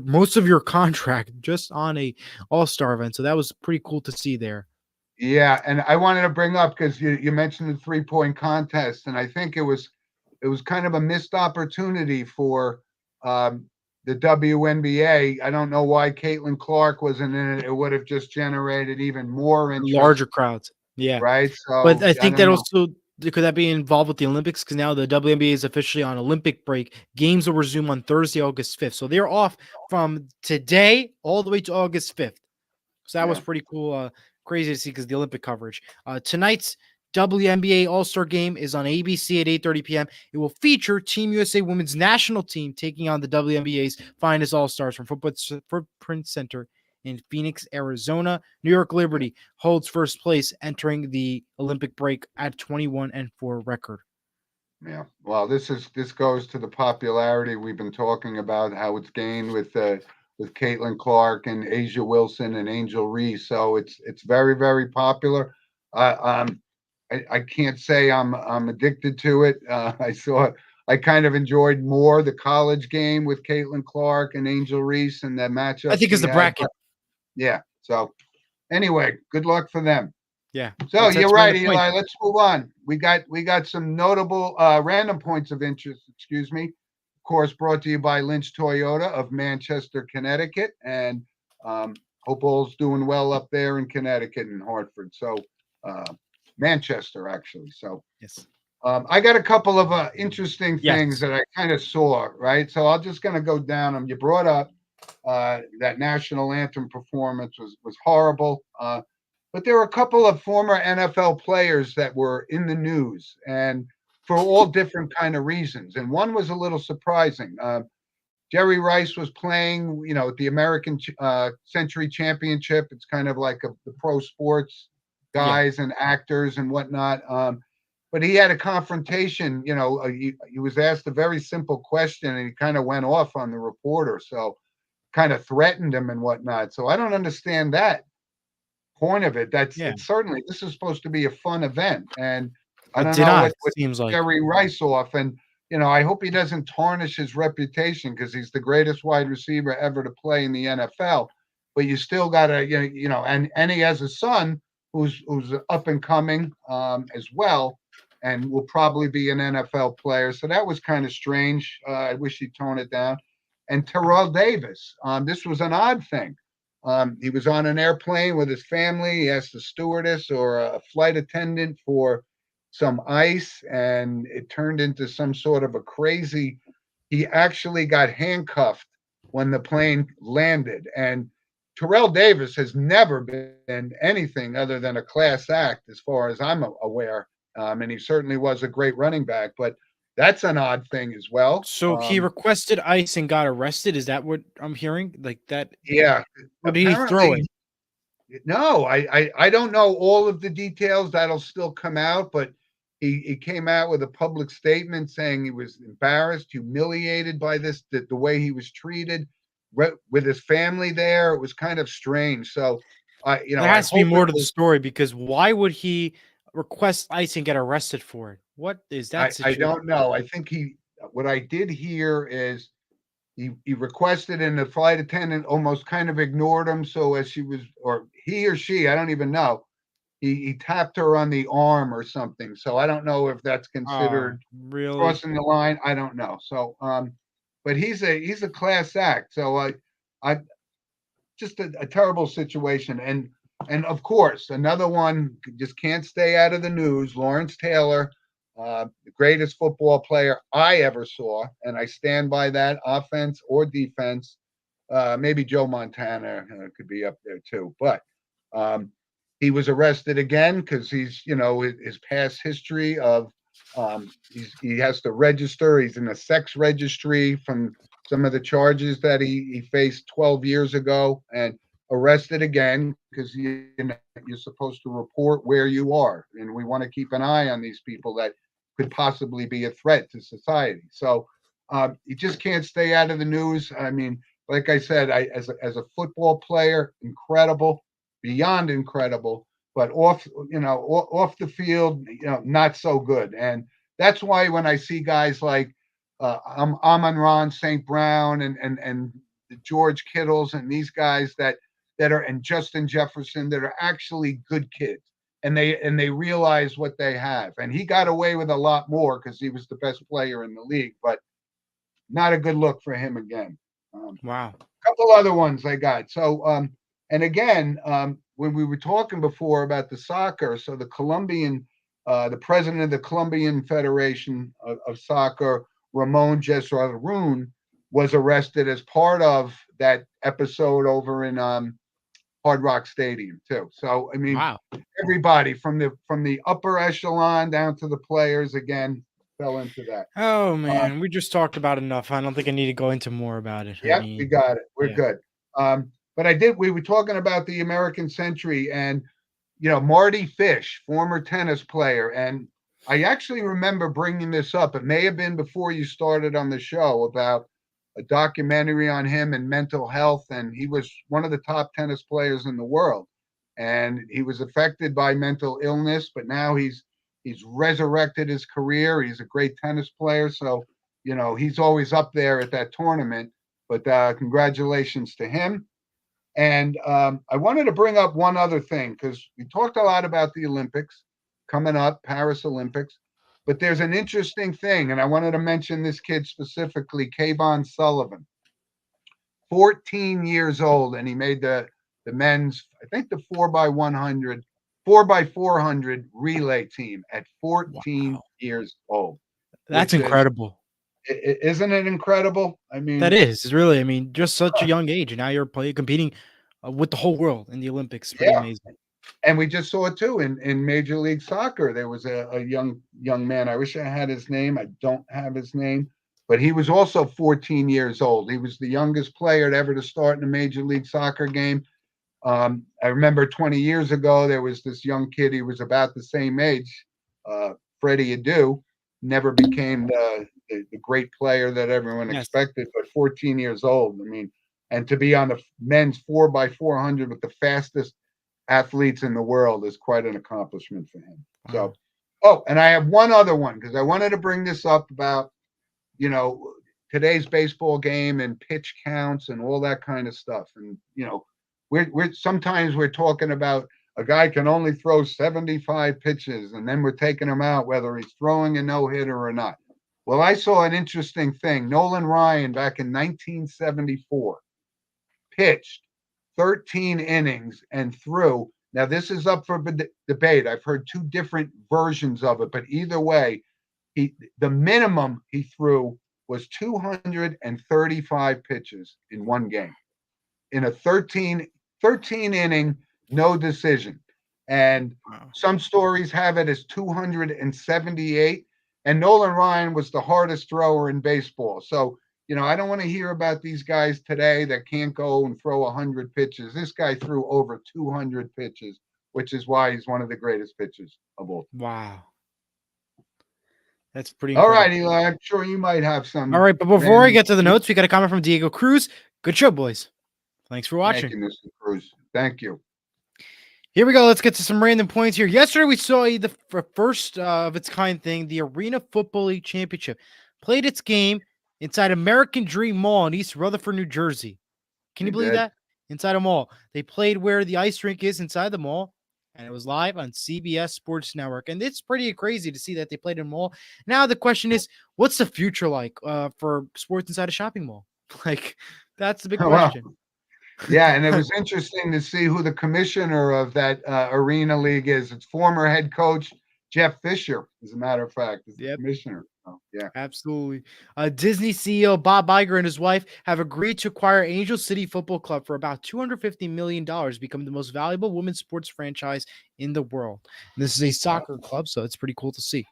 most of your contract just on a all-star event. So that was pretty cool to see there. Yeah, and I wanted to bring up because you mentioned the 3-point contest, and I think it was kind of a missed opportunity for um, the WNBA. I don't know why Caitlin Clark wasn't in it. It would have just generated even more interest, Larger crowds. Yeah. right? But So I I think don't that know. also could that be involved with the Olympics? Because now the WNBA is officially on Olympic break. Games will resume on Thursday, August 5th. So they're off from today all the way to August 5th. So that was Yeah, pretty cool. Crazy to see because the Olympic coverage. Tonight's WNBA All-Star game is on ABC at 8:30 p.m. It will feature Team USA Women's National Team taking on the WNBA's finest All-Stars from Footprint Center in Phoenix, Arizona. New York yeah. Liberty holds first place, entering the Olympic break at 21-4 record. Yeah. Well, this goes to the popularity we've been talking about, how it's gained with Caitlin Clark and Asia Wilson and Angel Reese. So it's very, very popular. I can't say I'm addicted to it. I kind of enjoyed more the college game with Caitlin Clark and Angel Reese and the I matchups think it's we the had. bracket. But yeah. So anyway, good luck for them. Yeah, So that's you're more the right, point. Eli. Let's move on. We got some notable random points of interest. Excuse me. Of course, brought to you by Lynch Toyota of Manchester, Connecticut, and hope all's doing well up there in Connecticut and Hartford. So Manchester, actually. So Yes. I got a couple of interesting things Yes. that I kind of saw. Right. So I'm just going to go down them. You brought up that national anthem performance was horrible. But there were a couple of former NFL players that were in the news, and for all different kind of reasons. And one was a little surprising. Jerry Rice was playing, at the American Century Championship. It's kind of like the pro sports Yeah. guys and actors and whatnot. But he had a confrontation. He was asked a very simple question, and he kind of went off on the reporter. So kind of threatened him and whatnot. So I don't understand that point of it. Yeah. It's certainly, this is supposed to be a fun event, and I It don't did know not. what Seems like. Jerry Rice off. And I hope he doesn't tarnish his reputation because he's the greatest wide receiver ever to play in the NFL. But you still gotta, and he has a son who's up and coming as well, and will probably be an NFL player. So that was kind of strange. I wish he'd tone it down. And Terrell Davis, this was an odd thing. He was on an airplane with his family. He asked a stewardess or a flight attendant for some ice, and it turned into some sort of a crazy. He actually got handcuffed when the plane landed. And Terrell Davis has never been anything other than a class act, as far as I'm aware. And he certainly was a great running back, but that's an odd thing as well. So he requested ice and got arrested. Is that what I'm hearing? Like that? Yeah, Or did he throw apparently. it? No, I don't know all of the details. That'll still come out, but he came out with a public statement saying he was embarrassed, humiliated by this, the way he was treated with his family there. It was kind of strange. So There I has to be hope it more to the was. story because why would he request ice and get arrested for it? What is that I situation? don't know. I think what I did hear is he requested, and the flight attendant almost kind of ignored him. So as she was, or he or she, I don't even know, he tapped her on the arm or something. So I don't know if that's considered Really? crossing the line. I don't know. So but he's a class act. So I just a terrible situation. And of course another one just can't stay out of the news. Lawrence Taylor, the greatest football player I ever saw, and I stand by that, offense or defense. Maybe Joe Montana could be up there too, but um, he was arrested again because he's, his past history of he has to register. He's in a sex registry from some of the charges that he faced 12 years ago, and arrested again because you're supposed to report where you are, and we want to keep an eye on these people that could possibly be a threat to society. So you just can't stay out of the news. I mean, like I said, as a football player, incredible, beyond incredible, but off the field, not so good. And that's why when I see guys like Amon-Ra St. Brown and the George Kittles and these guys that are, and Justin Jefferson, that are actually good kids, and they realize what they have. And he got away with a lot more because he was the best player in the league, but not a good look for him again. Wow. A couple other ones I got. So, and again, when we were talking before about the soccer, so the president of the Colombian Federation of Soccer, Ramon Jesarun, was arrested as part of that episode over in Hard Rock Stadium too. So, I mean, Wow. everybody from the upper echelon down to the players again fell into that. Oh man, we just talked about enough. I don't think I need to go into more about it. I Yep, we mean, got it. We're yeah. good. But we were talking about the American Century and, Marty Fish, former tennis player. And I actually remember bringing this up. It may have been before you started on the show, about a documentary on him and mental health. And he was one of the top tennis players in the world. And he was affected by mental illness, but now he's resurrected his career. He's a great tennis player. So, he's always up there at that tournament. But congratulations to him. And I wanted to bring up one other thing, because we talked a lot about the Olympics coming up, Paris Olympics. But there's an interesting thing, and I wanted to mention this kid specifically, Kayvon Sullivan, 14 years old, and he made the men's, I think, the 4x100, 4x400 relay team at 14 years old. That's incredible. Isn't it incredible? I mean, that is really, I mean, just such a young age, and now you're competing with the whole world in the Olympics. Pretty amazing. And we just saw it too in Major League Soccer. There was a young man. I wish I had his name. I don't have his name, but he was also 14 years old. He was the youngest player ever to start in a Major League Soccer game. I remember 20 years ago, there was this young kid. He was about the same age, Freddie Adu, never became the great player that everyone expected, but 14 years old. I mean, and to be on the men's 4x400 with the fastest athletes in the world is quite an accomplishment for him. Wow. So, and I have one other one, because I wanted to bring this up about, today's baseball game and pitch counts and all that kind of stuff. And, we're sometimes we're talking about a guy can only throw 75 pitches, and then we're taking him out whether he's throwing a no-hitter or not. Well, I saw an interesting thing. Nolan Ryan, back in 1974, pitched 13 innings and threw. Now, this is up for debate. I've heard two different versions of it, but either way, the minimum he threw was 235 pitches in one game, in a 13 inning, no decision. And some stories have it as 278. And Nolan Ryan was the hardest thrower in baseball. So, I don't want to hear about these guys today that can't go and throw 100 pitches. This guy threw over 200 pitches, which is why he's one of the greatest pitchers of all time. Wow. That's pretty incredible. All right, Eli, I'm sure you might have some. All right, but before I get to the notes, we got a comment from Diego Cruz. Good show, boys. Thanks for watching. Thank you, Mr. Cruz. Thank you. Here we go. Let's get to some random points here. Yesterday, we saw the first of its kind thing. The Arena Football League Championship played its game inside American Dream Mall in East Rutherford, New Jersey. Can you believe that? Inside a mall. They played where the ice rink is inside the mall, and it was live on CBS Sports Network. And it's pretty crazy to see that they played in a mall. Now the question is, what's the future like for sports inside a shopping mall? Like, that's the big question. Wow. Yeah, and it was interesting to see who the commissioner of that Arena League is. It's former head coach Jeff Fisher, as a matter of fact, is the commissioner. Oh, yeah, absolutely. Disney CEO Bob Iger and his wife have agreed to acquire Angel City Football Club for about $250 million, becoming the most valuable women's sports franchise in the world. And this is a soccer club, so it's pretty cool to see.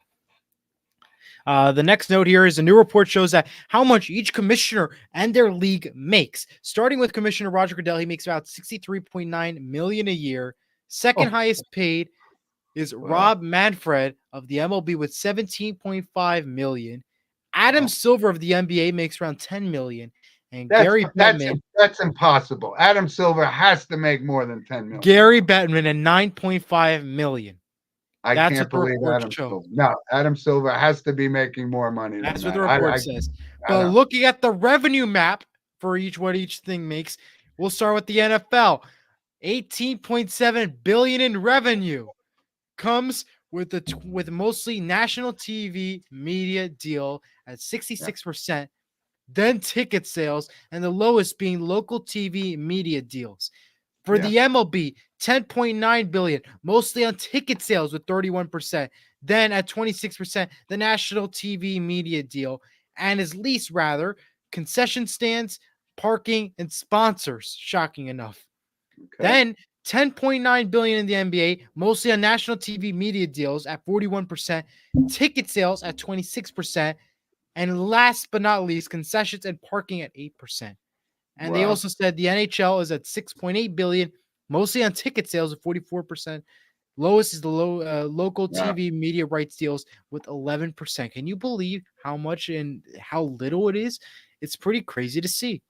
The next note here is a new report shows that how much each commissioner and their league makes. Starting with Commissioner Roger Goodell, he makes about $63.9 million a year. Second highest paid is Rob Manfred of the MLB with $17.5 million. Adam Silver of the NBA makes around $10 million. And That's Gary Bettman, that's impossible. Adam Silver has to make more than 10 million. Gary Bettman at 9.5 million. I That's can't what the believe report Adam shows. Silver. No, Adam Silver has to be making more money than That's what that. the report says. But looking at the revenue map for what each thing makes, we'll start with the NFL. 18.7 billion in revenue comes with mostly national TV media deal at 66%, then ticket sales, and the lowest being local TV media deals. For the MLB, 10.9 billion, mostly on ticket sales with 31%. Then at 26%, the national TV media deal, and his least rather concession stands, parking, and sponsors. Shocking enough. Okay. Then 10.9 billion in the NBA, mostly on national TV media deals at 41%, ticket sales at 26%, and last but not least, concessions and parking at 8%. And they also said the NHL is at 6.8 billion, mostly on ticket sales of 44%. Lowest is the local TV media rights deals with 11%. Can you believe how much and how little it is? It's pretty crazy to see.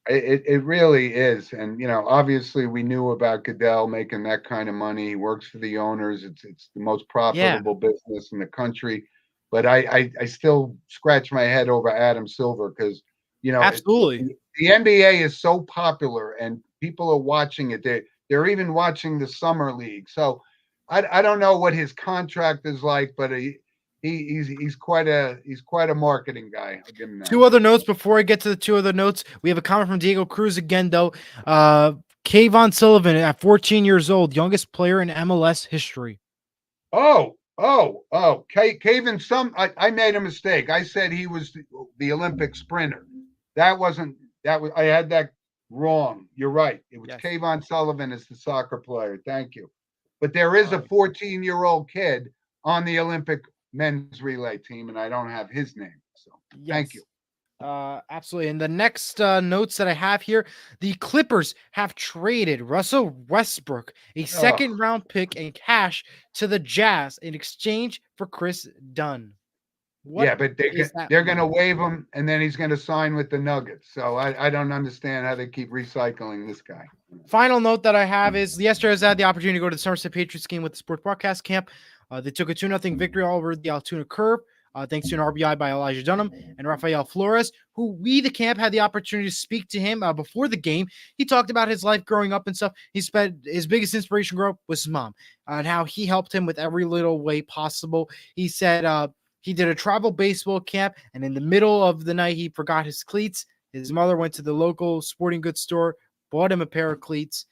It really is. And, obviously we knew about Goodell making that kind of money. He works for the owners. It's the most profitable business in the country. But I still scratch my head over Adam Silver because, absolutely. The NBA is so popular and people are watching it. They're even watching the summer league. So I don't know what his contract is like, but he's quite a marketing guy. I'll give him that. Two other notes before I get to the two other notes. We have a comment from Diego Cruz again, though. Kayvon Sullivan at 14 years old, youngest player in MLS history. Kayvon, I made a mistake. I said he was the Olympic sprinter. I had that wrong. You're right. It was Kayvon Sullivan as the soccer player. Thank you. But there is a 14-year-old kid on the Olympic men's relay team, and I don't have his name. So thank you. Absolutely. And the next notes that I have here, the Clippers have traded Russell Westbrook, a second-round pick and cash to the Jazz in exchange for Chris Dunn. But they're going to waive him, and then he's going to sign with the Nuggets. So I don't understand how they keep recycling this guy. Final note that I have is yesterday I had the opportunity to go to the Somerset Patriots game with the Sports Broadcast Camp. They took a 2-0 victory all over the Altoona Curve, thanks to an RBI by Elijah Dunham and Rafael Flores, who the camp had the opportunity to speak to him before the game. He talked about his life growing up and stuff. He said his biggest inspiration growing up was his mom and how he helped him with every little way possible. He said he did a travel baseball camp, and in the middle of the night, he forgot his cleats. His mother went to the local sporting goods store, bought him a pair of cleats,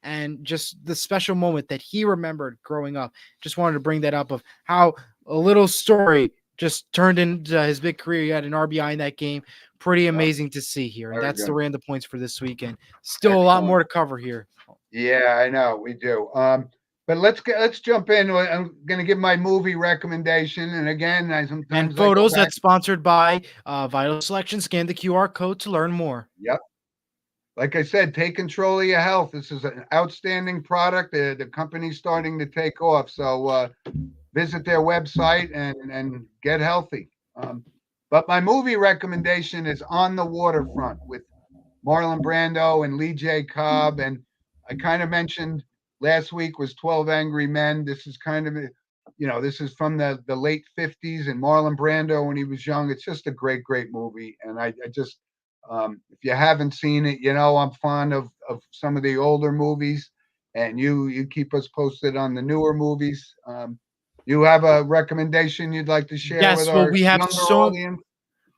and just the special moment that he remembered growing up. Just wanted to bring that up of how a little story just turned into his big career. He had an RBI in that game. Pretty amazing to see here. And that's the random points for this weekend. Still a lot more to cover here. Yeah, I know we do. But let's jump in. I'm going to give my movie recommendation. And again, and photos that's sponsored by Vital Selection. Scan the QR code to learn more. Yep. Like I said, take control of your health. This is an outstanding product. The company's starting to take off. So visit their website and get healthy. But my movie recommendation is On the Waterfront with Marlon Brando and Lee J. Cobb. And I kind of mentioned last week was 12 Angry Men. This is kind of, this is from the late 50s and Marlon Brando when he was young. It's just a great, great movie. And I just, if you haven't seen it, I'm fond of some of the older movies, and you keep us posted on the newer movies. You have a recommendation you'd like to share with our younger audience?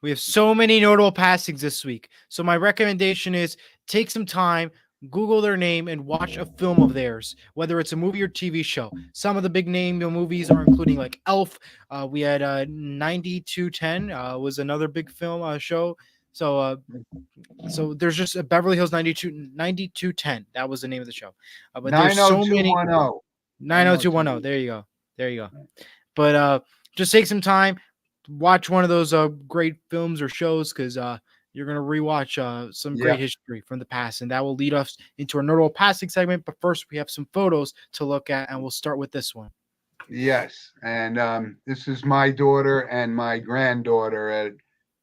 We have so many notable passings this week. So my recommendation is take some time, Google their name, and watch a film of theirs, whether it's a movie or TV show. Some of the big name movies are including like Elf. We had 9210 was another big film show. So there's just a Beverly Hills 9210. That was the name of the show. But there's so many 90210. There you go. But just take some time, watch one of those great films or shows, because you're going to rewatch some great history from the past, and that will lead us into our notable passing segment. But first, we have some photos to look at, and we'll start with this one. Yes, and this is my daughter and my granddaughter at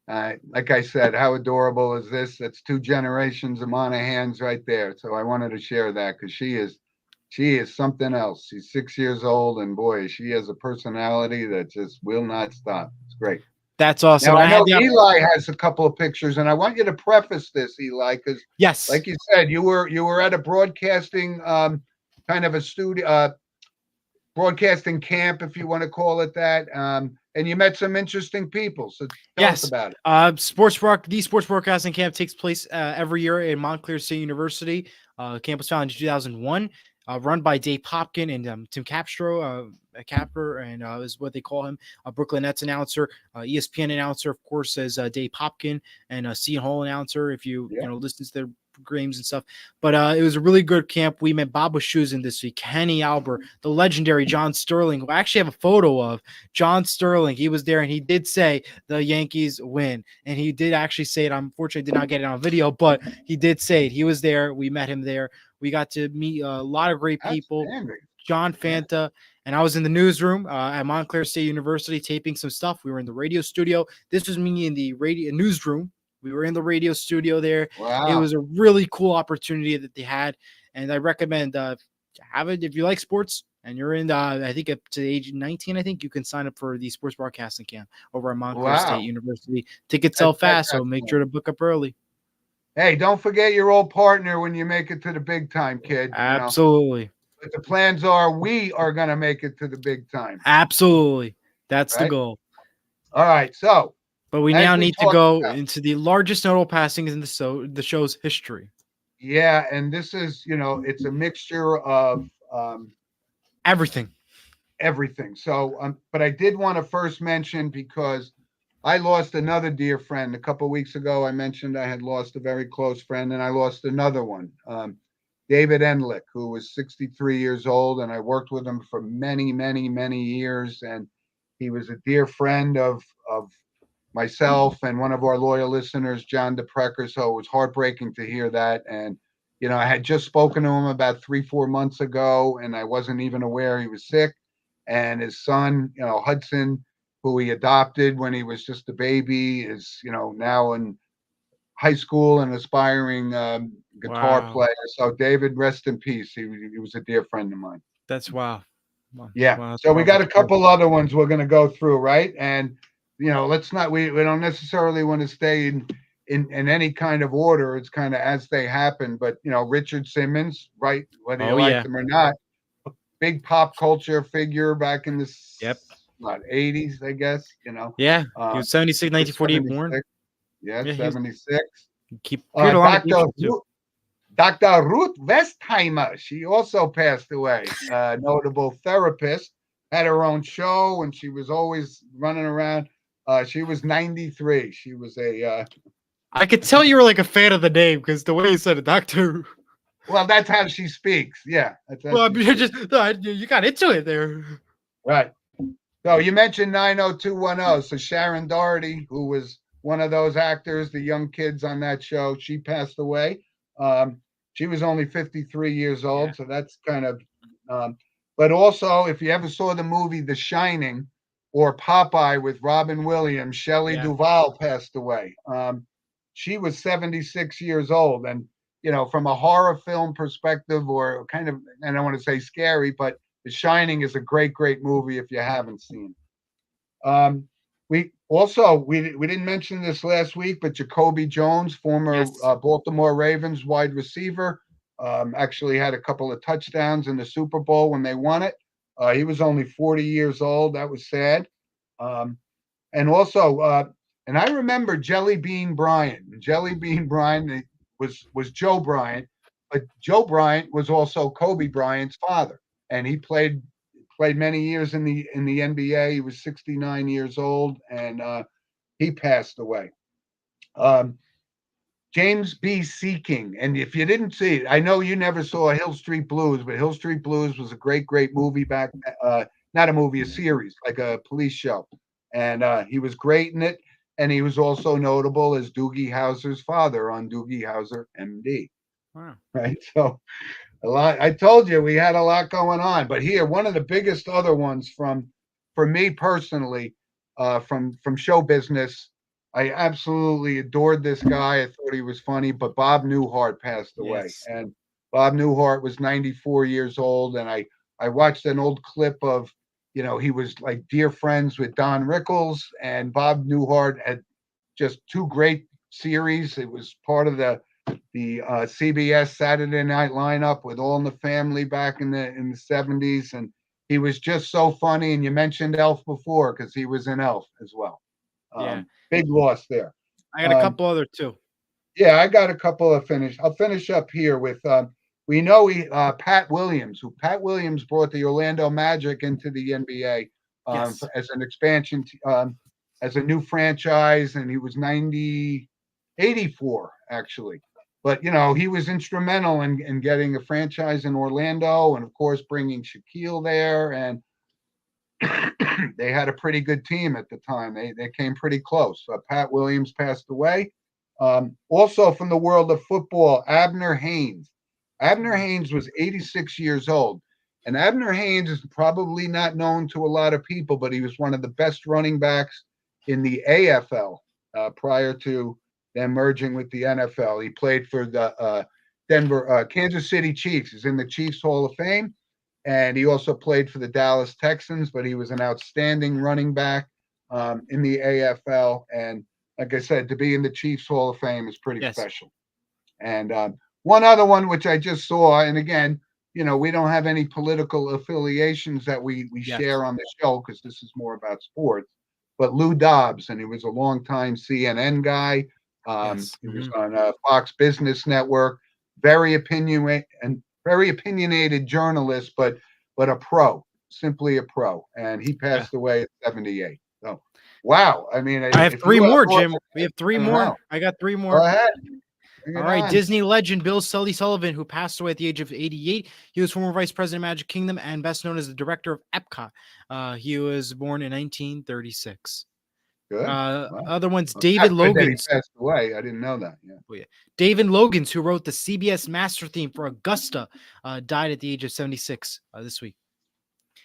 Like I said, how adorable is this? That's two generations of Monahans right there. So I wanted to share that because she is something else. She's 6 years old, and boy, she has a personality that just will not stop. It's great. That's awesome. Now And I I had know the Eli has a couple of pictures, and I want you to preface this, Eli, because yes. like you said, you were at a broadcasting kind of a studio broadcasting camp, if you want to call it that. And you met some interesting people. So tell us Yes. about it. The sports broadcasting camp takes place every year in Montclair State University. Camp was founded in 2001, run by Dave Popkin and Tim Capstro, Capper, and is what they call him, a Brooklyn Nets announcer, ESPN announcer, of course, as Dave Popkin, and a Seton Hall announcer. If you listen to their games and stuff. But it was a really good camp. We met Bob Wischusen this week, Kenny Albert, the legendary John Sterling, who I actually have a photo of. John Sterling, he was there, and he did say the Yankees win. And he did actually say it. I unfortunately did not get it on video, but he did say it. He was there. We met him there. We got to meet a lot of great people. John Fanta. And I was in the newsroom at Montclair State University taping some stuff. We were in the radio studio. This was me in the radio newsroom. We were in the radio studio there. Wow. It was a really cool opportunity that they had. And I recommend have it if you like sports and you're in, I think up to age 19, I think you can sign up for the sports broadcasting camp over at Montclair State University. Tickets sell fast, so make sure to book up early. Hey, don't forget your old partner when you make it to the big time, kid. Absolutely. But the plans are we are going to make it to the big time. Absolutely. That's the goal. All right. So, but we now need to go into the largest notable passings in the show's history. Yeah, and this is, it's a mixture of everything. So, but I did want to first mention because I lost another dear friend a couple of weeks ago. I mentioned I had lost a very close friend, and I lost another one, David Enlick, who was 63 years old, and I worked with him for many, many, many years, and he was a dear friend of myself and one of our loyal listeners, John DePrecker. So it was heartbreaking to hear that. And, I had just spoken to him about 3-4 months ago, and I wasn't even aware he was sick. And his son, Hudson, who he adopted when he was just a baby, is, now in high school and aspiring guitar player. So David, rest in peace. He was a dear friend of mine. That's wow. Yeah. Wow, so we got a couple other ones we're going to go through, right? And let's not, we don't necessarily want to stay in any kind of order. It's kind of as they happen. But, Richard Simmons, right? Whether you like them or not, big pop culture figure back in the 80s, I guess, Yeah. He was 76, 1948 born. Yeah, 76. Dr. Ruth Westheimer, she also passed away. Notable therapist, had her own show, and she was always running around. She was 93. She was I could tell you were like a fan of the name because the way you said it, Doctor. Well, that's how she speaks. Yeah. You got into it there. Right. So you mentioned 90210. So Sharon Doherty, who was one of those actors, the young kids on that show, she passed away. She was only 53 years old. So that's kind of, but also if you ever saw the movie The Shining or Popeye with Robin Williams, Shelley Duvall passed away. She was 76 years old. And, from a horror film perspective or kind of, I don't want to say scary, but The Shining is a great, great movie if you haven't seen it. We didn't mention this last week, but Jacoby Jones, former Baltimore Ravens wide receiver, actually had a couple of touchdowns in the Super Bowl when they won it. He was only 40 years old. That was sad. And also, and I remember Jelly Bean Bryant. Jelly Bean Bryant was Joe Bryant, but Joe Bryant was also Kobe Bryant's father, and he played many years in the NBA. He was 69 years old, and he passed away. James B. Seeking, and if you didn't see it, I know you never saw Hill Street Blues, but Hill Street Blues was a great, great movie back. Not a movie, a series, like a police show, and he was great in it. And he was also notable as Doogie Howser's father on Doogie Howser, MD. Wow. Right. So a lot. I told you we had a lot going on. But here, one of the biggest other ones for me personally, from show business, I absolutely adored this guy. I thought he was funny, but Bob Newhart passed away, Yes. and Bob Newhart was 94 years old. And I watched an old clip of, he was like dear friends with Don Rickles, and Bob Newhart had just two great series. It was part of the CBS Saturday Night lineup with All in the Family back in the 70s, and he was just so funny. And you mentioned Elf before because he was in Elf as well. Yeah. Big loss there. I got a couple other too. Yeah, I got a couple of finish. I'll finish up here with we know Pat Williams, who Pat Williams brought the Orlando Magic into the NBA Yes. as an expansion, as a new franchise, and he was 84 actually. But he was instrumental in getting a franchise in Orlando, and of course bringing Shaquille there, and they had a pretty good team at the time. They came pretty close. Pat Williams passed away. Also from the world of football, Abner Haynes. Abner Haynes was 86 years old. And Abner Haynes is probably not known to a lot of people, but he was one of the best running backs in the AFL prior to them merging with the NFL. He played for the Kansas City Chiefs. He's in the Chiefs Hall of Fame. And he also played for the Dallas Texans, but he was an outstanding running back in the AFL. And like I said, to be in the Chiefs Hall of Fame is pretty special. And one other one, which I just saw, and again, we don't have any political affiliations that we share on the show because this is more about sports. But Lou Dobbs, and he was a longtime CNN guy. He was on Fox Business Network, very opinionated journalist, but a pro, simply a pro. And he passed away at 78. So, wow. I mean, I have three more, Jim. We have three more. I got three more. Go ahead. All right, Disney legend Bill Sully Sullivan, who passed away at the age of 88. He was former vice president of Magic Kingdom and best known as the director of Epcot. He was born in 1936. Good. Wow. Other ones, David Logans. He passed away. I didn't know that. Yeah. Oh, yeah. David Logans, who wrote the CBS master theme for Augusta, died at the age of 76 this week.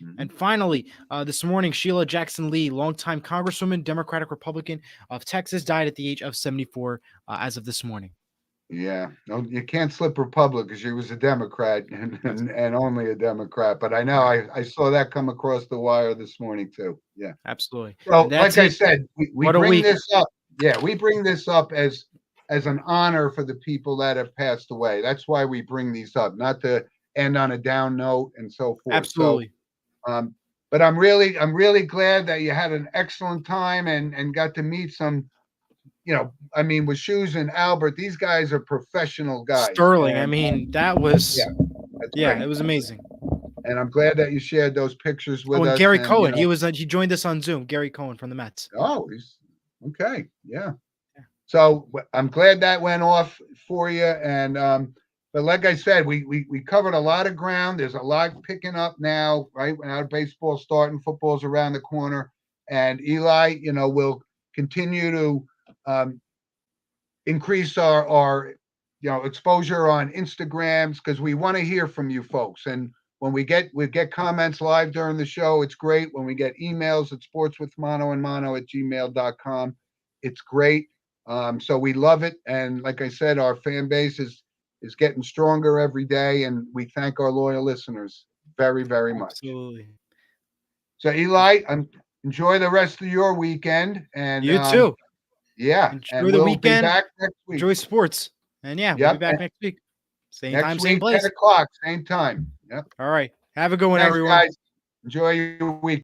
Mm-hmm. And finally, this morning, Sheila Jackson Lee, longtime Congresswoman, Democratic Republican of Texas, died at the age of 74 as of this morning. Yeah, no, you can't slip Republic because she was a Democrat and only a Democrat. But I know I saw that come across the wire this morning too. Yeah, absolutely. So, like I said, we bring this up. Yeah, we bring this up as an honor for the people that have passed away. That's why we bring these up, not to end on a down note and so forth. Absolutely. So, but I'm really glad that you had an excellent time and got to meet some. I mean, with Shoes and Albert, these guys are professional guys. Sterling, I mean, that was it was amazing. And I'm glad that you shared those pictures with us. And Gary Cohen, he joined us on Zoom. Gary Cohen from the Mets. Oh, he's okay. Yeah. So I'm glad that went off for you. And but like I said, we covered a lot of ground. There's a lot picking up now, right? Now baseball starting, football's around the corner, and Eli, will continue to increase our exposure on Instagrams because we want to hear from you folks. And when we get comments live during the show, it's great. When we get emails at sportswithmonoandmono@gmail.com, it's great. So we love it. And like I said, our fan base is getting stronger every day, and we thank our loyal listeners very, very much. Absolutely. So Eli, enjoy the rest of your weekend, and you too. Yeah, enjoy the weekend. Be back next week. Enjoy sports, and we'll be back next week. Same time, same place. 10 o'clock, same time. Yep. All right. Have a good one, everyone. Guys. Enjoy your week.